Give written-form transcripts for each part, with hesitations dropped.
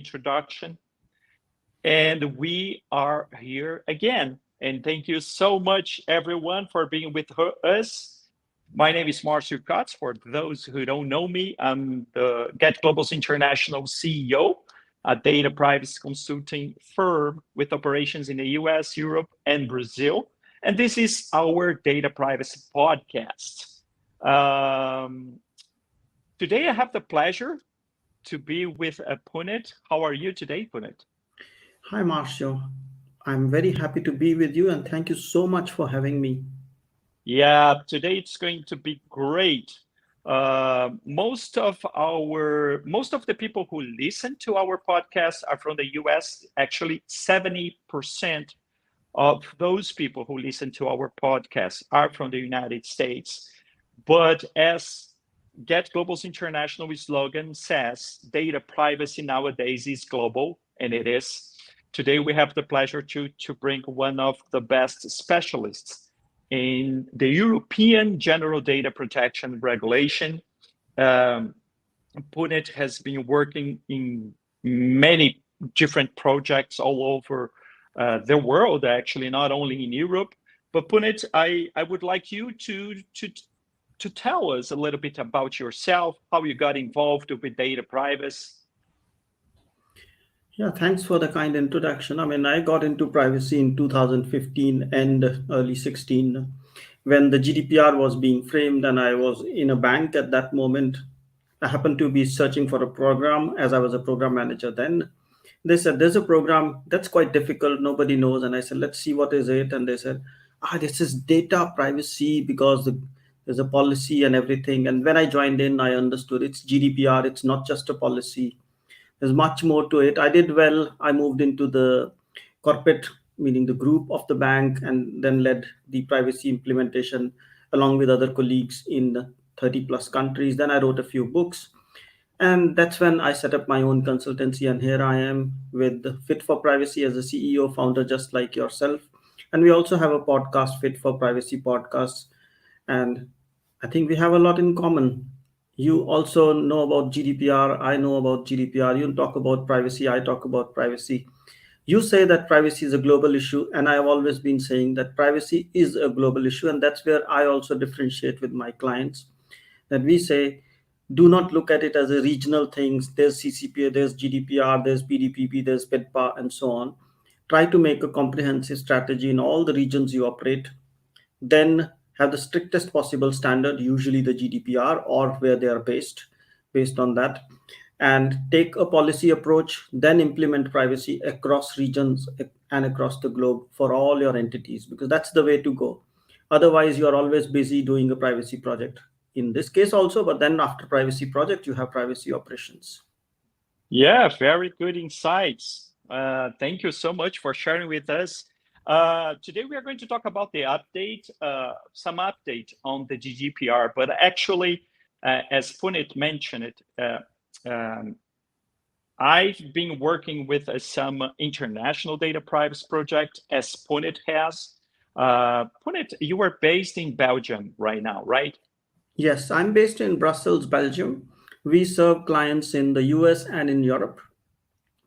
introduction. And we are here again. And thank you so much, everyone, for being with us. My name is Marcio Katz. For those who don't know me, I'm the Get Global's International CEO, a data privacy consulting firm with operations in the US, Europe, and Brazil. And this is our data privacy podcast. Today, I have the pleasure to be with Punit. How are you today, Punit? Hi, Marcio. I'm very happy to be with you and thank you so much for having me. Yeah, today it's going to be great. Most of the people who listen to our podcast are from the US. Actually, 70% of those people who listen to our podcast are from the United States. But as Get Global's international slogan says, data privacy nowadays is global, and it is. Today, we have the pleasure to bring one of the best specialists in the European General Data Protection Regulation. Punit has been working in many different projects all over the world, actually, not only in Europe. But Punit, I would like you to tell us a little bit about yourself, how you got involved with data privacy. Yeah, thanks for the kind introduction. I got into privacy in 2015 and early 16 when the GDPR was being framed, and I was in a bank at that moment. I happened to be searching for a program as I was a program manager then. They said, there's a program that's quite difficult, nobody knows. And I said, let's see what is it. And they said, this is data privacy because there's a policy and everything. And when I joined in, I understood it's GDPR, it's not just a policy. There's much more to it. I did well. I moved into the corporate, meaning the group of the bank, and then led the privacy implementation along with other colleagues in 30 plus countries. Then I wrote a few books. And that's when I set up my own consultancy. And here I am with Fit for Privacy as a CEO, founder, just like yourself. And we also have a podcast, Fit for Privacy podcast. And I think we have a lot in common. You also know about GDPR. I know about GDPR. You talk about privacy. I talk about privacy. You say that privacy is a global issue. And I have always been saying that privacy is a global issue. And that's where I also differentiate with my clients. That we say, do not look at it as a regional things. There's CCPA, there's GDPR, there's PDPP, there's PEDPA, and so on. Try to make a comprehensive strategy in all the regions you operate. Then have the strictest possible standard, usually the GDPR or where they are based on that, and take a policy approach, then implement privacy across regions and across the globe for all your entities, because that's the way to go. Otherwise, you are always busy doing a privacy project. In this case also, but then after privacy project, you have privacy operations. Yeah, very good insights. Thank you so much for sharing with us. Today, we are going to talk about the update, some update on the GDPR, but actually, as Punit mentioned it, I've been working with some international data privacy project, as Punit has. Punit, you are based in Belgium right now, right? Yes, I'm based in Brussels, Belgium. We serve clients in the US and in Europe.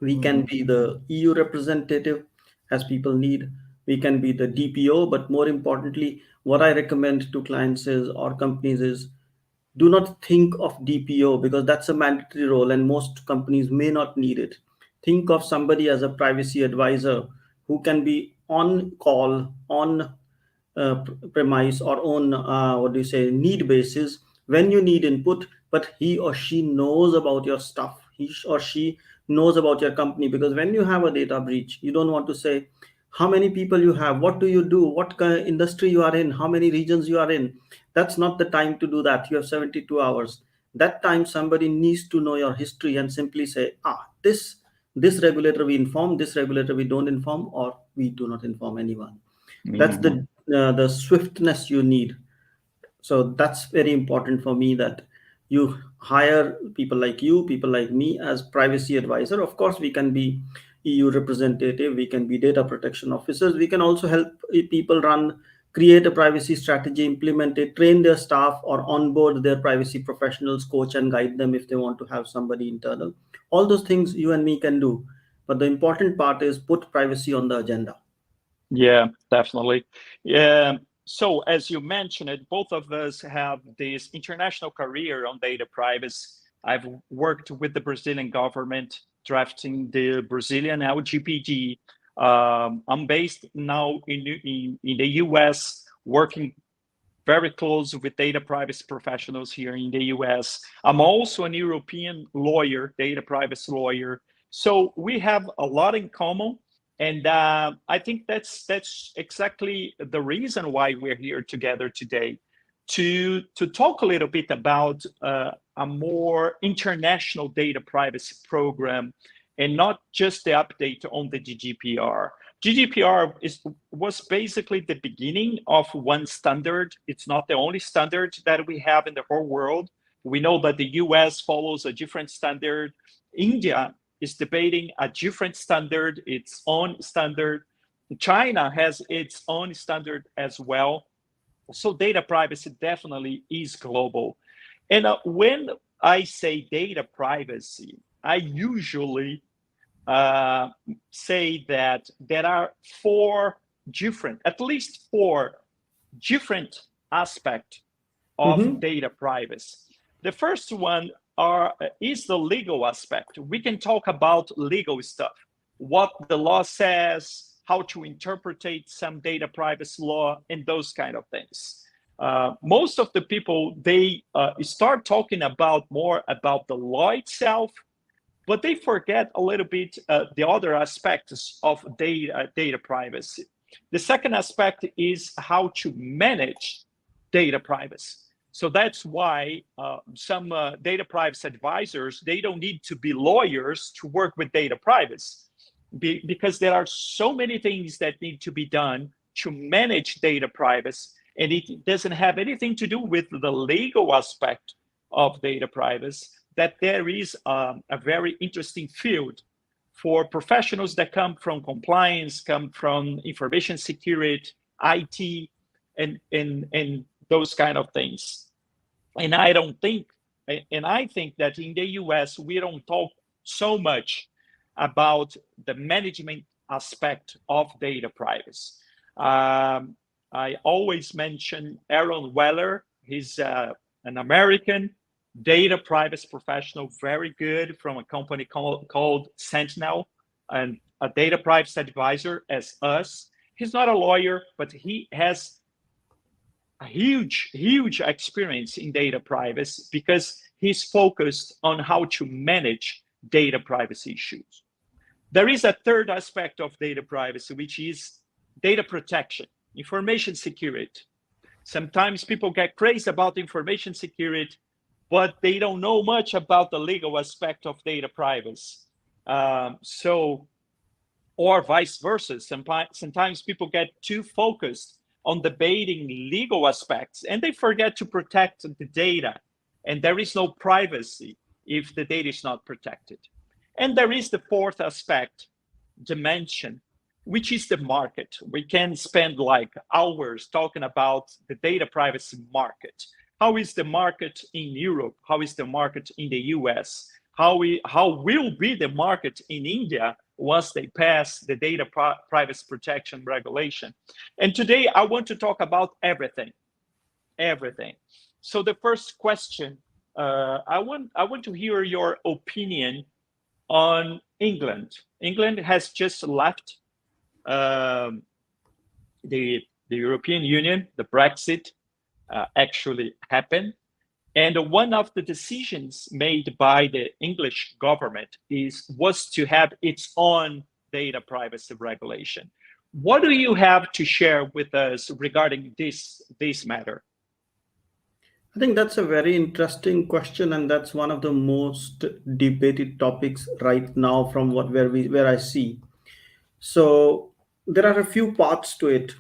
We can be the EU representative as people need. We can be the DPO, but more importantly, what I recommend to clients is or companies is do not think of DPO because that's a mandatory role and most companies may not need it. Think of somebody as a privacy advisor who can be on call, on premise or on need basis when you need input, but he or she knows about your stuff. He or she knows about your company, because when you have a data breach, you don't want to say how many people you have, what do you do, what kind of industry you are in, how many regions you are in. That's not the time to do that. You have 72 hours. That time somebody needs to know your history and simply say, this regulator we inform, this regulator we don't inform, or we do not inform anyone. That's the swiftness you need. So that's very important for me, that you hire people like you, people like me as privacy advisor. Of course, we can be EU representative, we can be data protection officers, we can also help people run create a privacy strategy, implement it, train their staff, or onboard their privacy professionals, coach and guide them if they want to have somebody internal. All those things you and me can do. But the important part is put privacy on the agenda. Yeah, definitely. Yeah. So as you mentioned it, both of us have this international career on data privacy. I've worked with the Brazilian government drafting the Brazilian LGPD. I'm based now in the US, working very close with data privacy professionals here in the US. I'm also an European lawyer, data privacy lawyer. So we have a lot in common. And I think that's exactly the reason why we're here together today to talk a little bit about a more international data privacy program and not just the update on the GDPR. GDPR was basically the beginning of one standard. It's not the only standard that we have in the whole world. We know that the US follows a different standard. India is debating a different standard, its own standard. China has its own standard as well. So data privacy definitely is global. And when I say data privacy, I usually uh, say that there are at least four different aspects of Mm-hmm. data privacy. The first one is the legal aspect. We can talk about legal stuff, what the law says, how to interpret some data privacy law, and those kind of things. Most of the people, they start talking about more about the law itself, but they forget a little bit the other aspects of data privacy. The second aspect is how to manage data privacy. So that's why some data privacy advisors, they don't need to be lawyers to work with data privacy because there are so many things that need to be done to manage data privacy, and it doesn't have anything to do with the legal aspect of data privacy, that there is a very interesting field for professionals that come from compliance, come from information security, IT, and those kind of things. And I don't think, and I think that in the US, we don't talk so much about the management aspect of data privacy. I always mention Aaron Weller. He's an American data privacy professional, very good, from a company called Sentinel, and a data privacy advisor as us. He's not a lawyer, but he has a huge experience in data privacy because he's focused on how to manage data privacy issues. There is a third aspect of data privacy, which is data protection, information security. Sometimes people get crazy about information security, but they don't know much about the legal aspect of data privacy. Or vice versa. Sometimes people get too focused on debating legal aspects and they forget to protect the data. And there is no privacy if the data is not protected. And there is the fourth aspect, dimension, which is the market. We can spend like hours talking about the data privacy market. How is the market in Europe? How is the market in the US? How will be the market in India once they pass the data privacy protection regulation? And today I want to talk about everything. So the first question, I want to hear your opinion on England. England has just left um, the European Union. The Brexit actually happened. And one of the decisions made by the English government was to have its own data privacy regulation. What do you have to share with us regarding this matter? I think that's a very interesting question, and that's one of the most debated topics right now from where I see. So there are a few parts to it.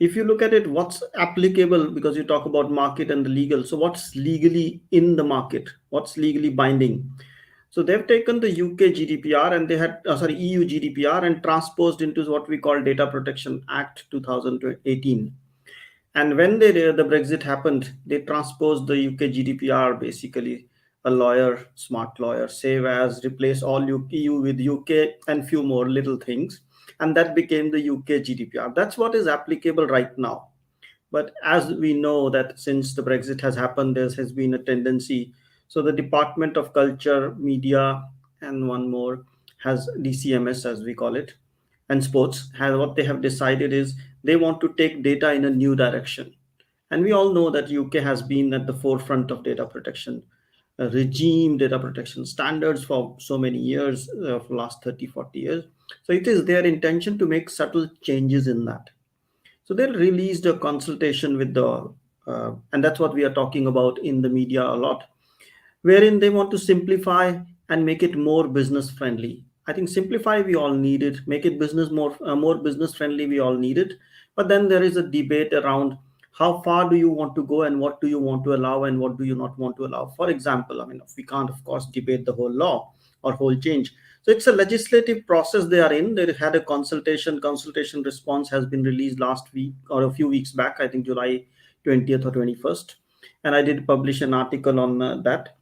If you look at it, what's applicable, because you talk about market and the legal. So what's legally in the market? What's legally binding? So they've taken the UK GDPR and they had, EU GDPR and transposed into what we call Data Protection Act 2018. And when the Brexit happened, they transposed the UK GDPR, basically a lawyer, smart lawyer, save as, replace all EU with UK and few more little things. And that became the UK GDPR. That's what is applicable right now. But as we know that since the Brexit has happened, there has been a tendency. So the Department of Culture, Media, and one more has DCMS, as we call it, and sports. Has what they have decided is they want to take data in a new direction. And we all know that UK has been at the forefront of data protection, regime data protection standards for so many years, for last 30, 40 years. So it is their intention to make subtle changes in that. So they released a consultation with the, and that's what we are talking about in the media a lot, wherein they want to simplify and make it more business friendly. I think simplify we all need it, make it business more business friendly we all need it. But then there is a debate around how far do you want to go and what do you want to allow and what do you not want to allow. For example, I mean we can't of course debate the whole law or whole change. So it's a legislative process they are in. They had a consultation response has been released last week or a few weeks back, I think July 20th or 21st, and I did publish an article on that.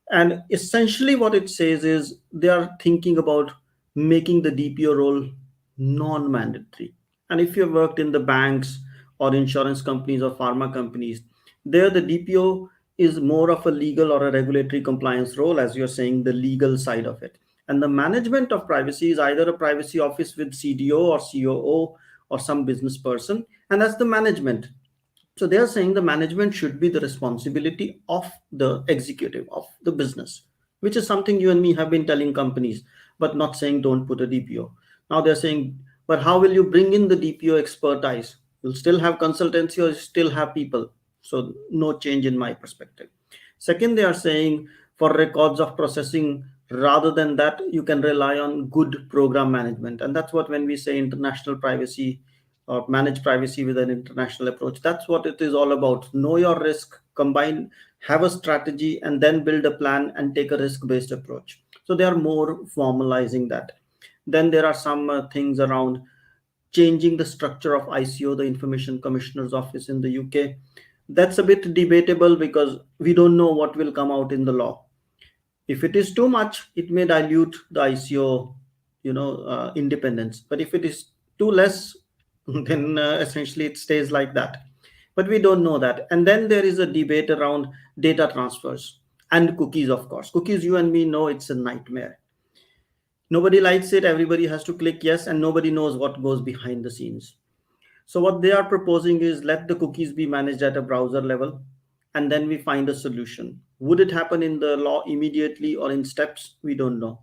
And essentially, what it says is they are thinking about making the DPO role non mandatory. And if you've worked in the banks or insurance companies or pharma companies, there the DPO is more of a legal or a regulatory compliance role, as you're saying, the legal side of it. And the management of privacy is either a privacy office with CDO or COO or some business person, and that's the management. So they are saying the management should be the responsibility of the executive of the business, which is something you and me have been telling companies, but not saying don't put a DPO. Now they're saying, but how will you bring in the DPO expertise? You'll still have consultancy or you still have people. So no change in my perspective. Second, they are saying for records of processing, rather than that, you can rely on good program management. And that's what when we say international privacy or manage privacy with an international approach, that's what it is all about. Know your risk, combine, have a strategy, and then build a plan and take a risk based approach. So they are more formalizing that. Then there are some things around changing the structure of ICO, the Information Commissioner's Office in the UK. That's a bit debatable because we don't know what will come out in the law. If it is too much, it may dilute the ICO, independence. But if it is too less, then essentially it stays like that. But we don't know that. And then there is a debate around data transfers and cookies, of course. Cookies, you and me know it's a nightmare. Nobody likes it. Everybody has to click yes, and nobody knows what goes behind the scenes. So what they are proposing is let the cookies be managed at a browser level, and then we find a solution. Would it happen in the law immediately or in steps? We don't know.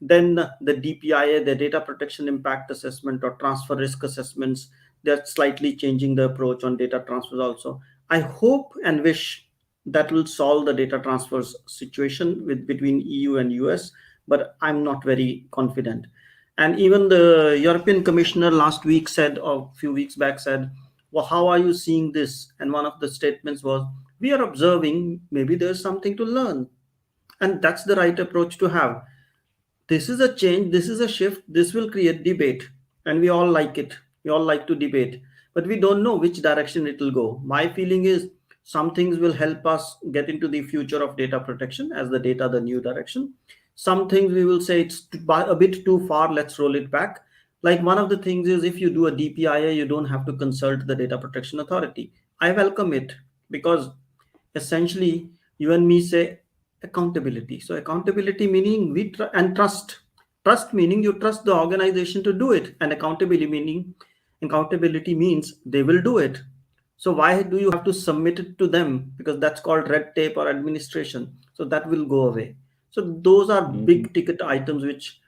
Then the DPIA, the data protection impact assessment or transfer risk assessments, they're slightly changing the approach on data transfers also. I hope and wish that will solve the data transfers situation with between EU and US, but I'm not very confident. And even the European Commissioner last week said, or a few weeks back said, well, how are you seeing this? And one of the statements was, we are observing, maybe there's something to learn. And that's the right approach to have. This is a change, this is a shift, this will create debate. And we all like it. We all like to debate. But we don't know which direction it will go. My feeling is some things will help us get into the future of data protection as the data, the new direction. Some things we will say it's a bit too far, let's roll it back. Like one of the things is if you do a DPIA, you don't have to consult the Data Protection Authority. I welcome it because essentially you and me say accountability. So accountability meaning and trust meaning you trust the organization to do it, and accountability means they will do it. So why do you have to submit it to them? Because that's called red tape or administration. So that will go away. So those are big ticket items which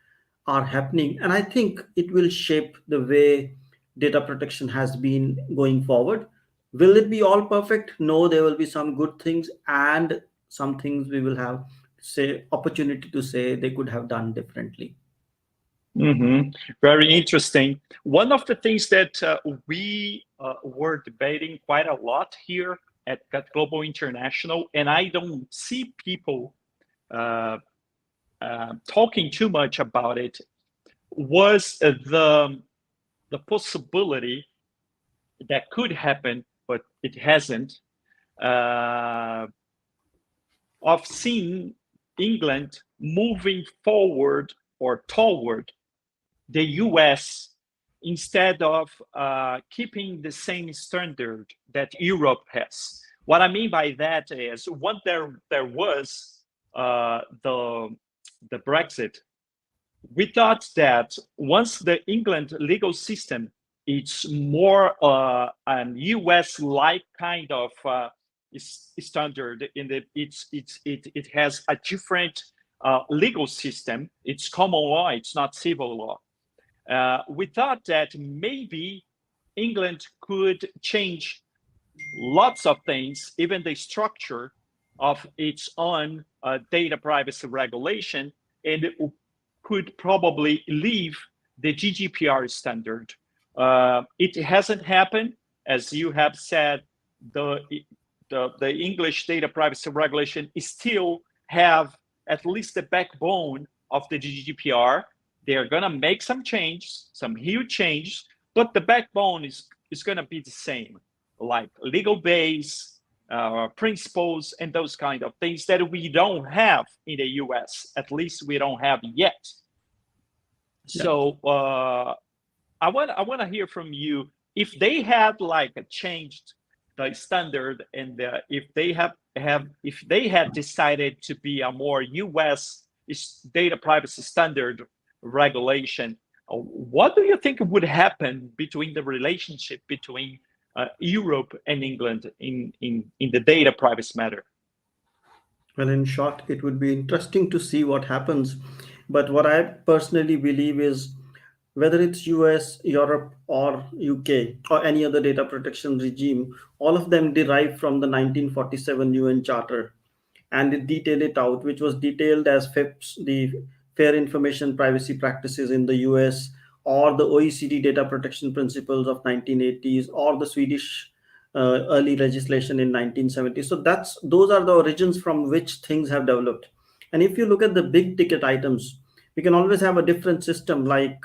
are happening, and I think it will shape the way data protection has been going forward. Will it be all perfect? No, there will be some good things and some things we will have say opportunity to say they could have done differently. Very interesting. One of the things that we were debating quite a lot here at Global International, and I don't see people talking too much about it, was the possibility that could happen but it hasn't, of seeing England moving forward or toward the US instead of keeping the same standard that Europe has. What I mean by that is when there was the Brexit, we thought that once the England legal system, it's more an US-like kind of standard in the it has a different legal system. It's common law. It's not civil law. We thought that maybe England could change lots of things, even the structure of its own data privacy regulation, and it could probably leave the GDPR standard. It hasn't happened. As you have said, the English data privacy regulation still have at least the backbone of the GDPR. They're going to make some changes, some huge changes, but the backbone is going to be the same, like legal base, principles, and those kind of things that we don't have in the US. At least we don't have yet. Yeah. So I want to hear from you if they had like changed the standard, and if they had decided to be a more US data privacy standard regulation, what do you think would happen between the relationship between Europe and England in the data privacy matter? Well, in short, it would be interesting to see what happens. But what I personally believe is whether it's US, Europe, or UK, or any other data protection regime, all of them derive from the 1947 UN Charter, and it detailed it out, which was detailed as FIPS, the Fair Information Privacy Practices in the US, or the OECD Data Protection Principles of 1980s, or the Swedish early legislation in 1970. So those are the origins from which things have developed. And if you look at the big ticket items, we can always have a different system. Like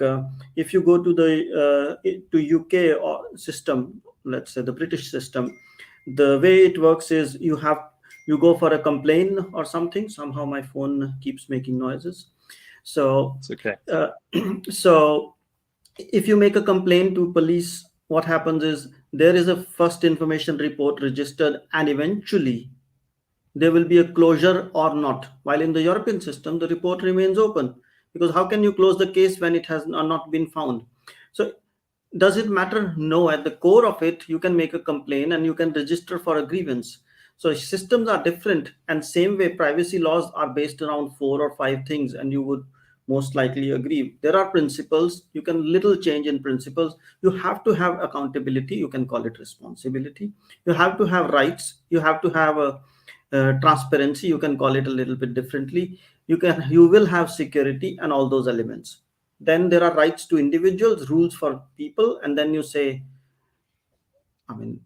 if you go to the to UK or system, let's say the British system, the way it works is you go for a complaint or something. Somehow my phone keeps making noises. So it's okay. So if you make a complaint to police, what happens is there is a first information report registered, and eventually there will be a closure or not. While in the European system, the report remains open, because how can you close the case when it has not been found? So does it matter? No. At the core of it, you can make a complaint and you can register for a grievance. So systems are different, and same way privacy laws are based around 4 or 5 things, and you would most likely agree. There are principles. You can little change in principles. You have to have accountability. You can call it responsibility. You have to have rights. You have to have a transparency. You can call it a little bit differently. You will have security and all those elements. Then there are rights to individuals, rules for people, and then you say,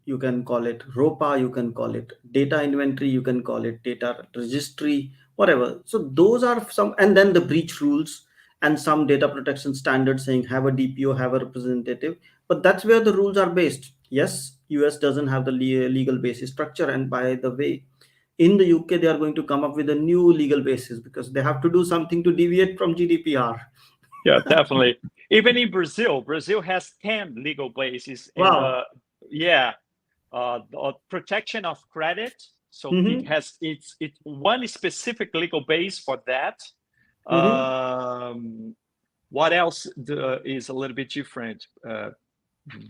you can call it ROPA, you can call it data inventory, you can call it data registry, whatever. So those are some, and then the breach rules and some data protection standards saying have a DPO, have a representative. But that's where the rules are based. Yes, US doesn't have the legal basis structure, and by the way, in the UK they are going to come up with a new legal basis because they have to do something to deviate from GDPR. Yeah, definitely. Even in Brazil has 10 legal bases. Wow. And protection of credit. So it has it's one specific legal base for that. What else is a little bit different?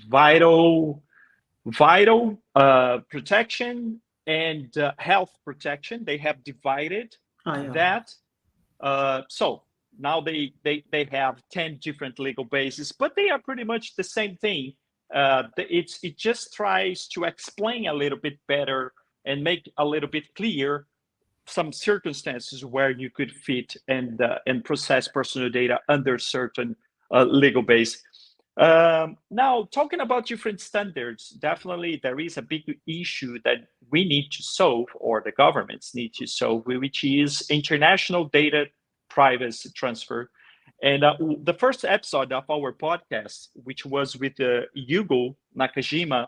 Vital protection and health protection. They have divided that. So now they have 10 different legal bases, but they are pretty much the same thing. It just tries to explain a little bit better and make a little bit clear some circumstances where you could fit and process personal data under certain legal base. Now, talking about different standards, definitely there is a big issue that we need to solve, or the governments need to solve, which is international data privacy transfer. And the first episode of our podcast, which was with Yugo Nakajima,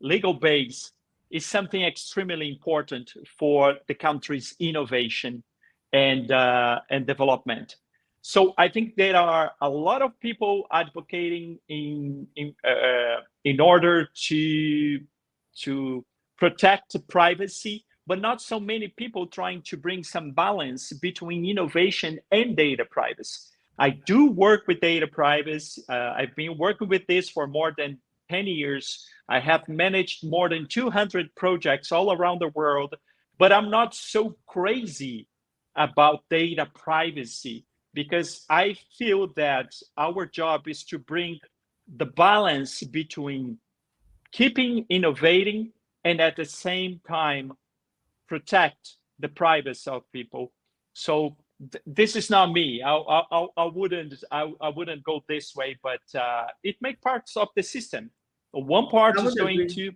legal base is something extremely important for the country's innovation and development. So I think there are a lot of people advocating in order to protect privacy, but not so many people trying to bring some balance between innovation and data privacy. I do work with data privacy. I've been working with this for more than 10 years. I have managed more than 200 projects all around the world, but I'm not so crazy about data privacy because I feel that our job is to bring the balance between keeping innovating and at the same time protect the privacy of people. So this is not me. I wouldn't go this way, but it makes parts of the system. One I part is would going agree. to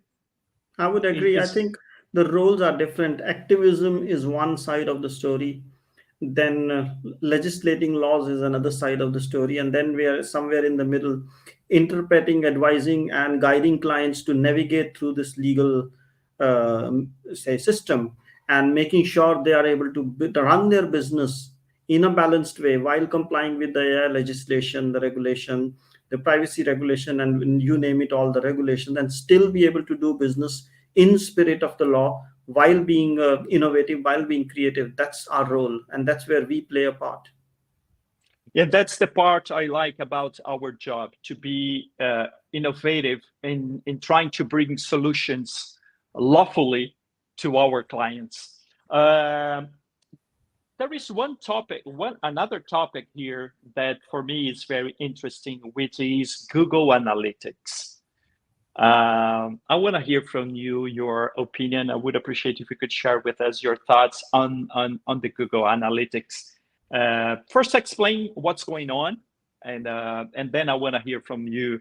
I would agree. I is think the roles are different. Activism is one side of the story. Then legislating laws is another side of the story. And then we are somewhere in the middle, interpreting, advising, and guiding clients to navigate through this legal, say, system, and making sure they are able to run their business in a balanced way while complying with the AI legislation, the regulation, the privacy regulation, and you name it, all the regulations, and still be able to do business in spirit of the law while being innovative, while being creative. That's our role, and that's where we play a part. yeah, that's the part I like about our job, to be innovative in trying to bring solutions lawfully to our clients. There is one another topic here that for me is very interesting, which is Google Analytics. I want to hear from you your opinion. I would appreciate if you could share with us your thoughts on the Google Analytics. First, explain what's going on, and then I want to hear from you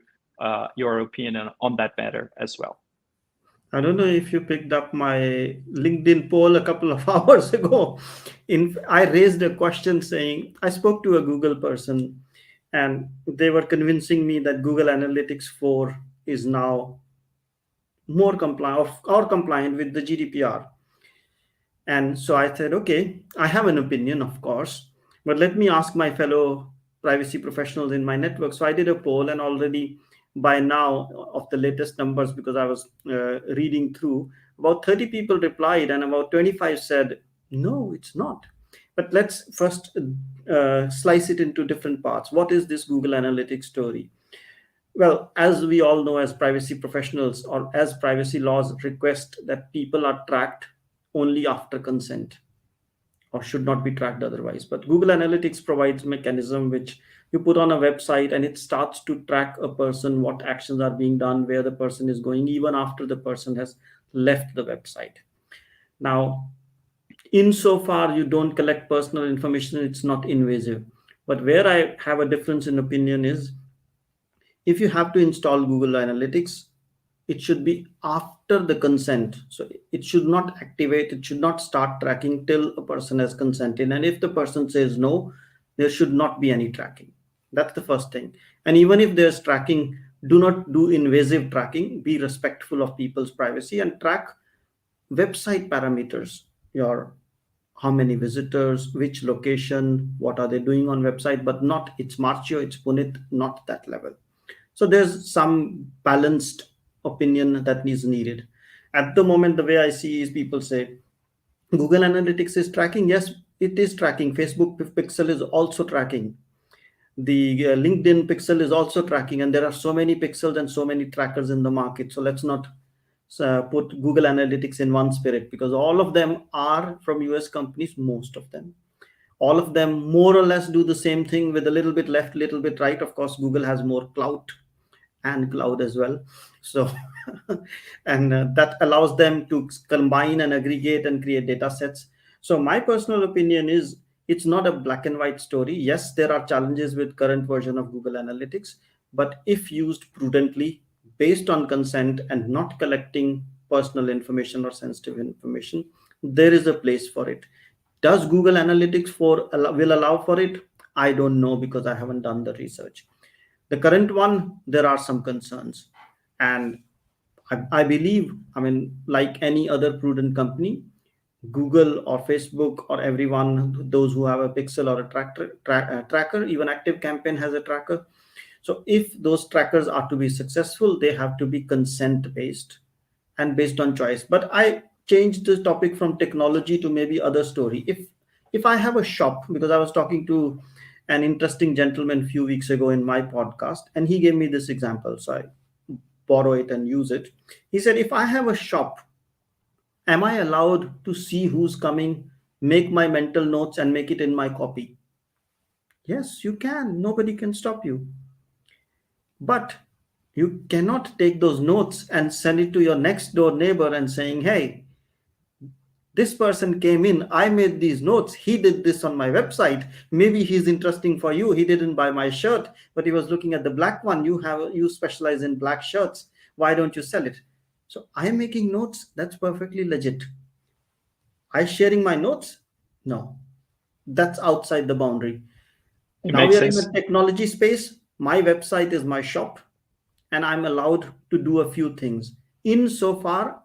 your opinion on that matter as well. I don't know if you picked up my LinkedIn poll a couple of hours ago. I raised a question saying I spoke to a Google person, and they were convincing me that Google Analytics 4 is now more compliant or compliant with the GDPR. And so I said, okay, I have an opinion, of course, but let me ask my fellow privacy professionals in my network. So I did a poll, and already by now, of the latest numbers, because I was reading through, about 30 people replied, and about 25 said, no, it's not. But let's first slice it into different parts. What is this Google Analytics story? Well, as we all know, as privacy professionals, or as privacy laws request that people are tracked only after consent, or should not be tracked otherwise. But Google Analytics provides mechanism which you put on a website, and it starts to track a person, what actions are being done, where the person is going, even after the person has left the website. Now, insofar you don't collect personal information, it's not invasive. But where I have a difference in opinion is, if you have to install Google Analytics, it should be after the consent. So it should not activate, it should not start tracking till a person has consented. And if the person says no, there should not be any tracking. That's the first thing. And even if there's tracking, do not do invasive tracking. Be respectful of people's privacy and track website parameters. Your how many visitors, which location, what are they doing on website, but not it's Marcio, it's Punit, not that level. So there's some balanced opinion that is needed. At the moment, the way I see is people say Google Analytics is tracking. Yes, it is tracking. Facebook Pixel is also tracking. The LinkedIn Pixel is also tracking, and there are so many pixels and so many trackers in the market. So let's not put Google Analytics in one spirit, because all of them are from US companies, most of them. All of them more or less do the same thing with a little bit left, little bit right. Of course, Google has more clout and cloud as well. So, and that allows them to combine and aggregate and create data sets. So my personal opinion is it's not a black and white story. Yes, there are challenges with current version of Google Analytics, but if used prudently, based on consent and not collecting personal information or sensitive information, there is a place for it. Does Google Analytics will allow for it? I don't know, because I haven't done the research. The current one, there are some concerns, and I believe, I mean, like any other prudent company, Google or Facebook or everyone, those who have a pixel or a tracker, even Active Campaign has a tracker. So if those trackers are to be successful, they have to be consent based and based on choice. But I changed the topic from technology to maybe other story. If I have a shop, because I was talking to an interesting gentleman a few weeks ago in my podcast, and he gave me this example. So I borrow it and use it. He said, if I have a shop, am I allowed to see who's coming, make my mental notes, and make it in my copy? Yes, you can. Nobody can stop you. But you cannot take those notes and send it to your next door neighbor and saying, hey, this person came in, I made these notes, he did this on my website, maybe he's interesting for you, he didn't buy my shirt, but he was looking at the black one, you specialize in black shirts, why don't you sell it? So I am making notes, that's perfectly legit. I sharing my notes? No, that's outside the boundary. It Now we makes are in sense. a technology space. My website is my shop, and I'm allowed to do a few things. In so far,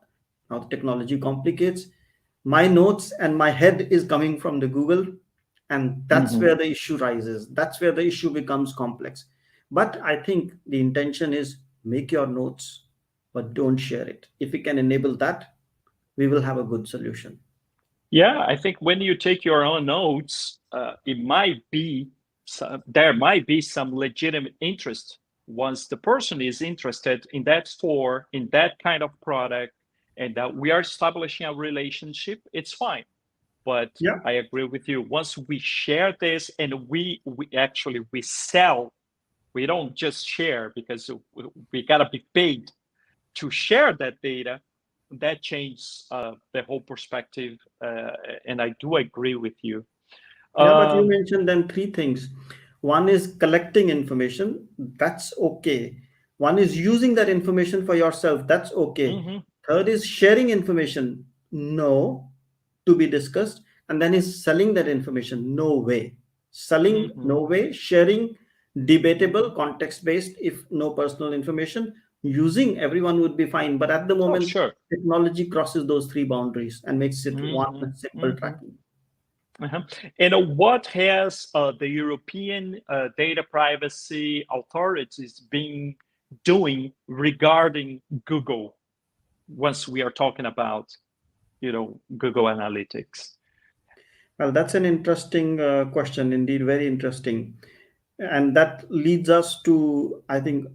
now the technology complicates. My notes and my head is coming from the Google, and that's Mhm. where the issue rises. That's where the issue becomes complex. But I think the intention is make your notes, but don't share it. If we can enable that, we will have a good solution. Yeah, I think when you take your own notes, there might be some legitimate interest once the person is interested in that store, in that kind of product, and that we are establishing a relationship. It's fine. But Yeah. I agree with you. Once we share this and we actually we sell, we don't just share because we gotta be paid to share that data. That changes the whole perspective, and I do agree with you. Yeah, but you Um, mentioned then three things. One is collecting information, that's okay. One is using that information for yourself, that's okay. mhm, Third is sharing information, no, to be discussed. And then is selling that information, no way. Selling, mhm, no way. Sharing, debatable, mhm. context based, if no personal information. Using, everyone would be fine. But at the Oh, moment, sure. technology crosses those three boundaries and makes it one Mhm, simple mhm. tracking. Uh-huh. And what has the European data privacy authorities been doing regarding Google once we are talking about, Google Analytics? Well, that's an interesting question, indeed, very interesting. And that leads us to, I think,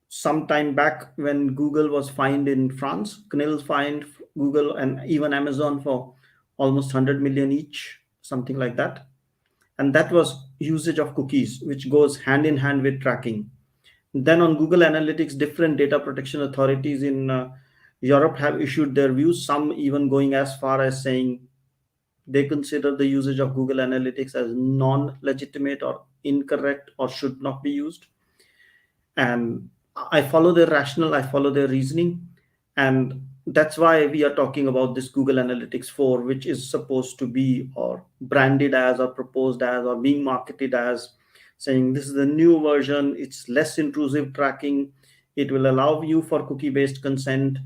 some time back when Google was fined in France. CNIL fined Google and even Amazon for almost 100 million each, something like that. And that was usage of cookies, which goes hand in hand with tracking. Then on Google Analytics, different data protection authorities in Europe have issued their views, some even going as far as saying they consider the usage of Google Analytics as non legitimate or incorrect or should not be used. And I follow their rationale, I follow their reasoning. And that's why we are talking about this Google Analytics 4, which is supposed to be or branded as or proposed as or being marketed as saying this is the new version, it's less intrusive tracking, it will allow you for cookie based consent,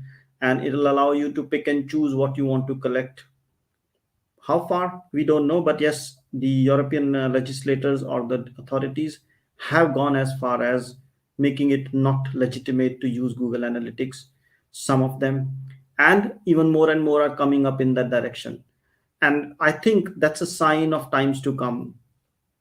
and it will allow you to pick and choose what you want to collect. How far, we don't know, but yes, the European legislators or the authorities have gone as far as making it not legitimate to use Google Analytics, some of them, and even more and more are coming up in that direction. And I think that's a sign of times to come.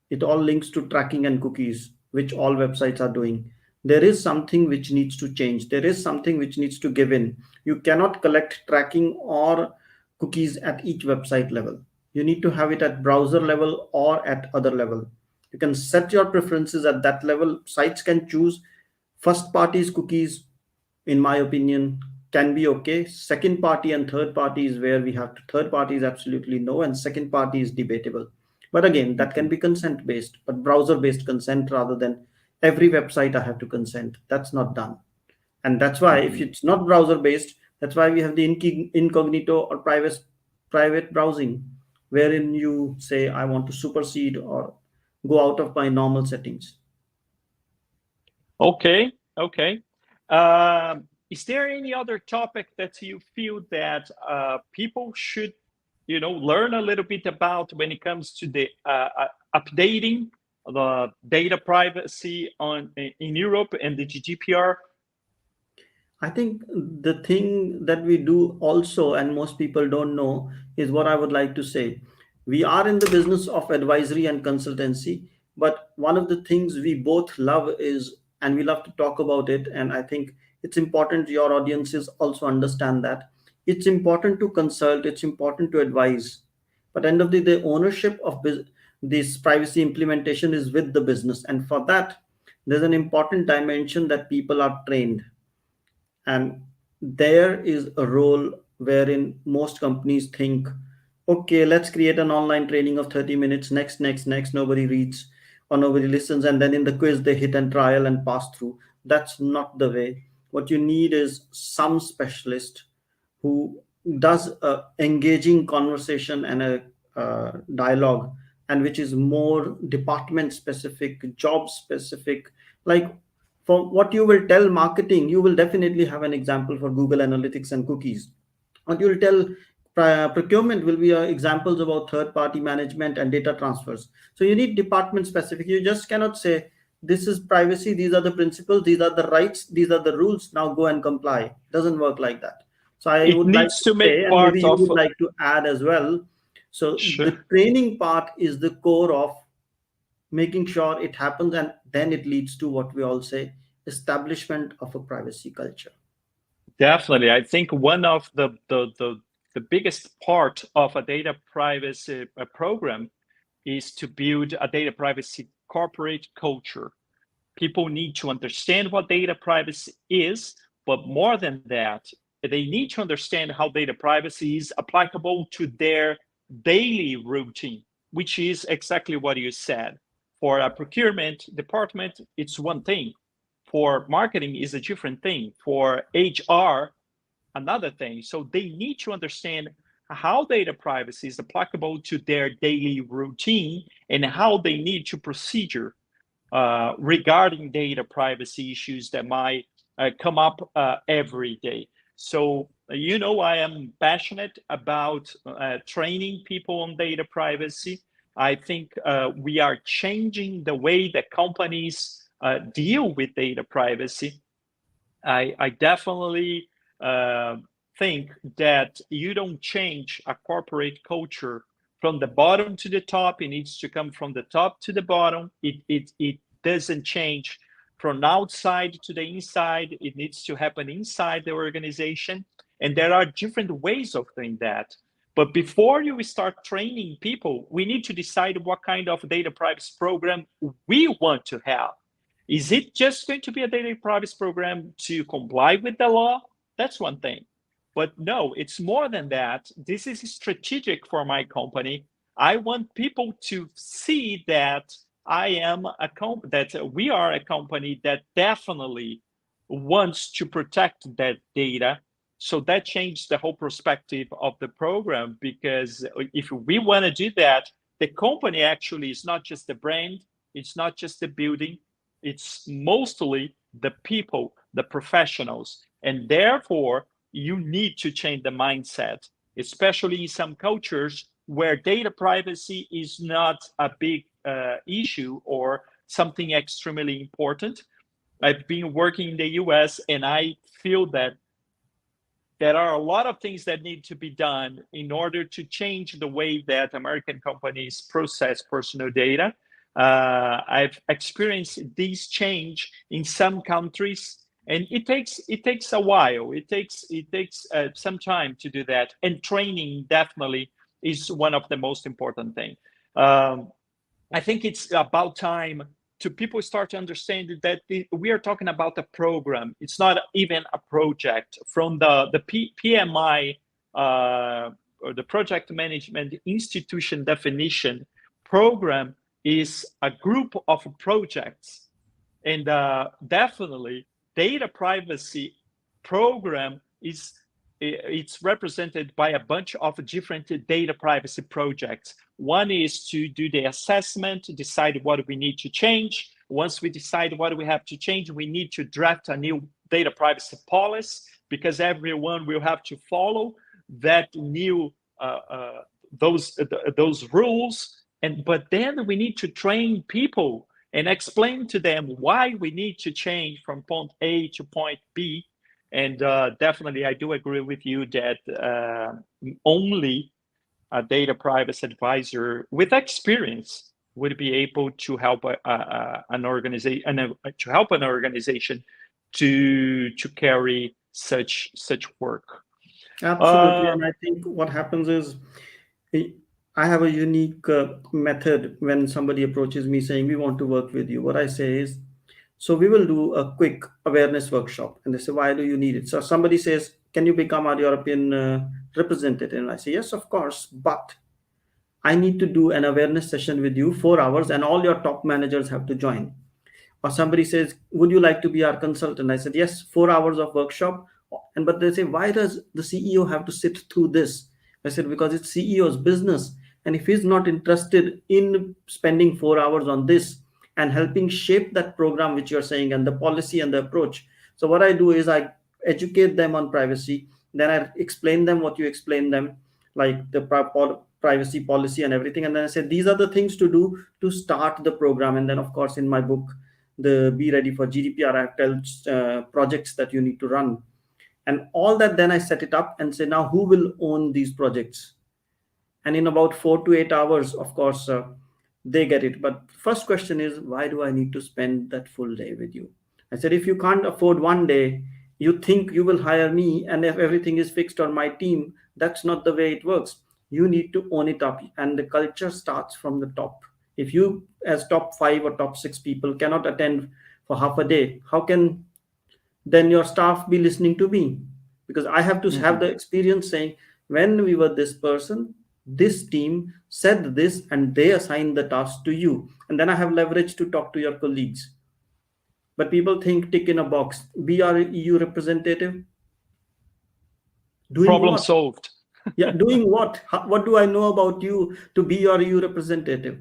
It all links to tracking and cookies, which all websites are doing. There is something which needs to change. There is something which needs to give in. You cannot collect tracking or cookies at each website level. You need to have it at browser level or at other level. You can set your preferences at that level. Sites can choose first parties cookies, in my opinion, can be okay. Second party and third party is where we have to, third party is absolutely no, and second party is debatable. But again, that can Mhm, be consent based, but browser based consent rather than every website I have to consent. That's not done. And that's why if mhm. it's not browser based, that's why we have the incognito or private browsing, wherein you say, I want to supersede or go out of my normal settings. Okay, okay. Um, is there any other topic that you feel that people should, learn a little bit about when it comes to the updating the data privacy in Europe and the GDPR? I think the thing that we do also, and most people don't know, is what I would like to say. We are in the business of advisory and consultancy, but one of the things we both love is, and we love to talk about it, and I think it's important your audiences also understand that it's important to consult, it's important to advise, but end of the ownership of this privacy implementation is with the business, and for that, there's an important dimension that people are trained, and there is a role wherein most companies think, okay, let's create an online training of 30 minutes, next, nobody reads or nobody listens, and then in the quiz they hit and trial and pass through. That's not the way. What you need is some specialist who does a engaging conversation and a dialogue, and which is more department specific, job specific. Like, for what you will tell marketing, you will definitely have an example for Google Analytics and cookies. What you will tell procurement will be examples about third party management and data transfers. So you need department specific. You just cannot say, this is privacy, these are the principles, these are the rights, these are the rules, now go and comply. It doesn't work like that. So I It would like needs to to say, make and maybe part you of. would like to add as well. So the Sure. training part is the core of making sure it happens, and then it leads to what we all say, establishment of a privacy culture. Definitely. I think one of the biggest part of a data privacy program is to build a data privacy corporate culture. People need to understand what data privacy is, but more than that, they need to understand how data privacy is applicable to their daily routine, which is exactly what you said. For a procurement department, it's one thing. For marketing is a different thing. For HR, another thing. So they need to understand how data privacy is applicable to their daily routine and how they need to procedure regarding data privacy issues that might come up every day. So, I am passionate about training people on data privacy. I think we are changing the way that companies deal with data privacy. I definitely uh, think that you don't change a corporate culture from the bottom to the top. It needs to come from the top to the bottom. It doesn't change from outside to the inside. It needs to happen inside the organization. And there are different ways of doing that. But before you start training people, we need to decide what kind of data privacy program we want to have. Is it just going to be a data privacy program to comply with the law? That's one thing. But no, it's more than that. This is strategic for my company. I want people to see that that we are a company that definitely wants to protect that data. So that changed the whole perspective of the program, because if we want to do that, the company actually is not just the brand, it's not just the building, it's mostly the people, the professionals. And therefore, you need to change the mindset, especially in some cultures where data privacy is not a big issue or something extremely important. I've been working in the US and I feel that there are a lot of things that need to be done in order to change the way that American companies process personal data. I've experienced this change in some countries, and it takes a while. It takes some time to do that, and training definitely is one of the most important things. Um, I think it's about time to people start to understand that we are talking about a program. It's not even a project. From the PMI or the Project Management Institution definition, program is a group of projects, and definitely data privacy program is it's represented by a bunch of different data privacy projects. One is to do the assessment, decide what we need to change. Once we decide what we have to change, we need to draft a new data privacy policy, because everyone will have to follow that new those rules. But then we need to train people and explain to them why we need to change from point A to point B. And definitely, I do agree with you that only a data privacy advisor with experience would be able to help an organization to carry such work. Absolutely. And I think what happens is I I have a unique method when somebody approaches me saying, we want to work with you. What I say is, so we will do a quick awareness workshop. And they say, why do you need it? So somebody says, can you become our European representative? And I say, yes, of course. But I need to do an awareness session with you, 4 hours, and all your top managers have to join. Or somebody says, would you like to be our consultant? I said, yes, 4 hours of workshop. And but they say, why does the CEO have to sit through this? I said, because it's CEO's business. And if he's not interested in spending 4 hours on this and helping shape that program which you're saying and the policy and the approach. So what I do is I educate them on privacy, then I explain them what you explain them, like the privacy policy and everything. And then I said, these are the things to do to start the program. And then, of course, in my book, the Be Ready for GDPR, I have projects that you need to run. And all that, then I set it up and say, now who will own these projects? And in about 4 to 8 hours, of course, they get it. But first question is, why do I need to spend that full day with you? I said, if you can't afford one day, you think you will hire me, and if everything is fixed on my team, that's not the way it works. You need to own it up, and the culture starts from the top. If you, as top 5 or top 6 people, cannot attend for half a day, how can then your staff be listening to me? Because I have to have the experience saying, when we were this person, this team said this, and they assigned the task to you. And then I have leverage to talk to your colleagues. But people think tick in a box, be our EU representative. Doing Problem what? solved. Yeah, doing what? What do I know about you to be your EU representative?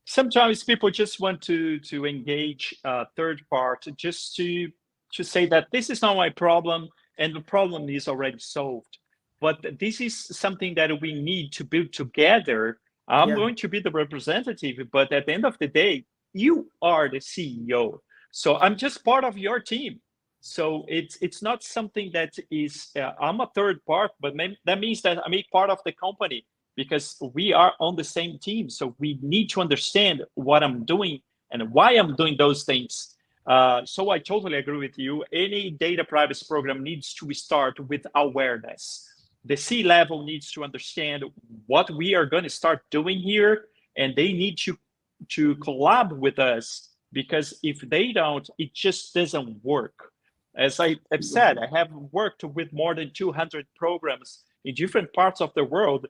Sometimes people just want to engage a third part just to say that this is not my problem and the problem is already solved. But this is something that we need to build together. I'm going to be the representative, but at the end of the day, you are the CEO. So I'm just part of your team. So it's not something that is, I'm a third part, but that means that I'm a part of the company, because we are on the same team. So we need to understand what I'm doing and why I'm doing those things. So I totally agree with you. Any data privacy program needs to start with awareness. The C-level needs to understand what we are going to start doing here, and they need to collab with us, because if they don't, it just doesn't work. As I've said, I have worked with more than 200 programs in different parts of the world,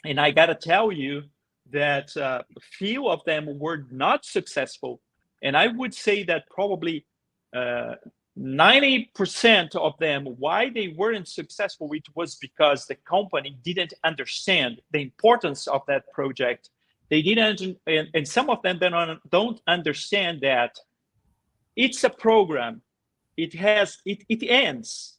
and I got to tell you that few of them were not successful. And I would say that probably 90% of them, why they weren't successful, it was because the company didn't understand the importance of that project. They didn't, and some of them don't understand that it's a program. It ends.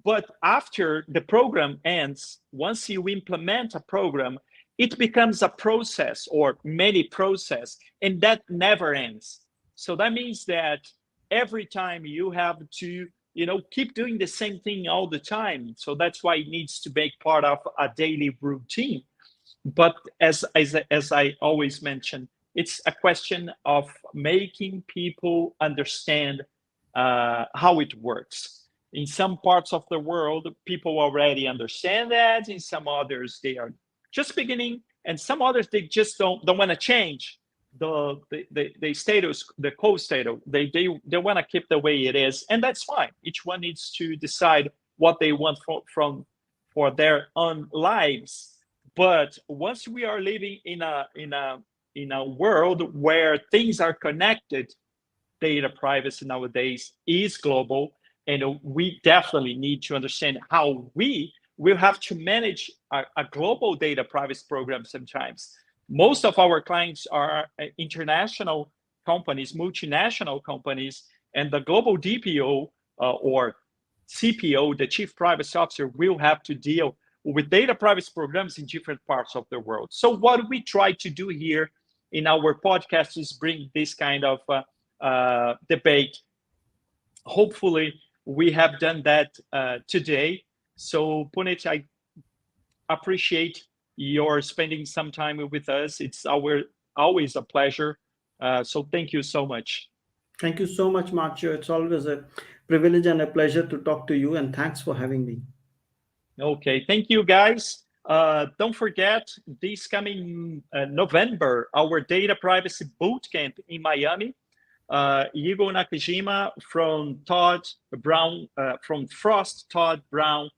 But after the program ends, once you implement a program, it becomes a process or many process, and that never ends. So that means that every time you have to, keep doing the same thing all the time. So that's why it needs to make part of a daily routine. But as I always mention, it's a question of making people understand how it works. In some parts of the world, people already understand that. In some others, they are just beginning, and some others, they just don't want to change the status, the co-status. They want to keep the way it is, and that's fine. Each one needs to decide what they want for their own lives. But once we are living in a world where things are connected, data privacy nowadays is global, and we definitely need to understand how we will have to manage a global data privacy program sometimes. Most of our clients are international companies, multinational companies, and the global DPO or CPO, the Chief Privacy Officer, will have to deal with data privacy programs in different parts of the world. So what we try to do here in our podcast is bring this kind of debate. Hopefully, we have done that today. So Punit, I appreciate your spending some time with us. It's always a pleasure. So thank you so much. Thank you so much, Marcio. It's always a privilege and a pleasure to talk to you, and thanks for having me. Okay, thank you, guys. Don't forget this coming November, our data privacy bootcamp in Miami. Igor Nakajima from Frost Todd Brown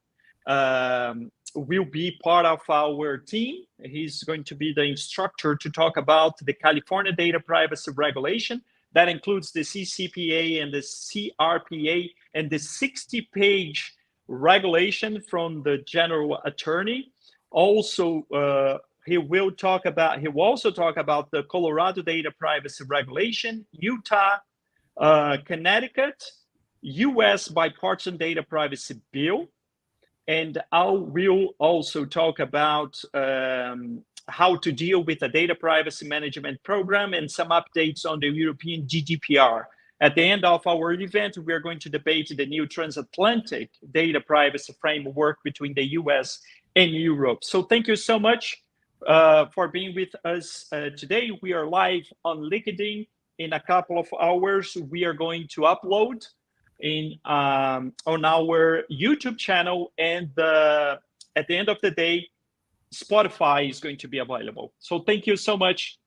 will be part of our team. He's going to be the instructor to talk about the California data privacy regulation. That includes the CCPA and the CRPA and the 60-page regulation from the general attorney. Also, he will also talk about the Colorado data privacy regulation, Utah, Connecticut, US bipartisan data privacy bill. And I will also talk about how to deal with the data privacy management program and some updates on the European GDPR. At the end of our event, we are going to debate the new transatlantic data privacy framework between the US and Europe. So thank you so much for being with us today. We are live on LinkedIn. In a couple of hours, we are going to upload on our YouTube channel, and at the end of the day, Spotify is going to be available. So thank you so much.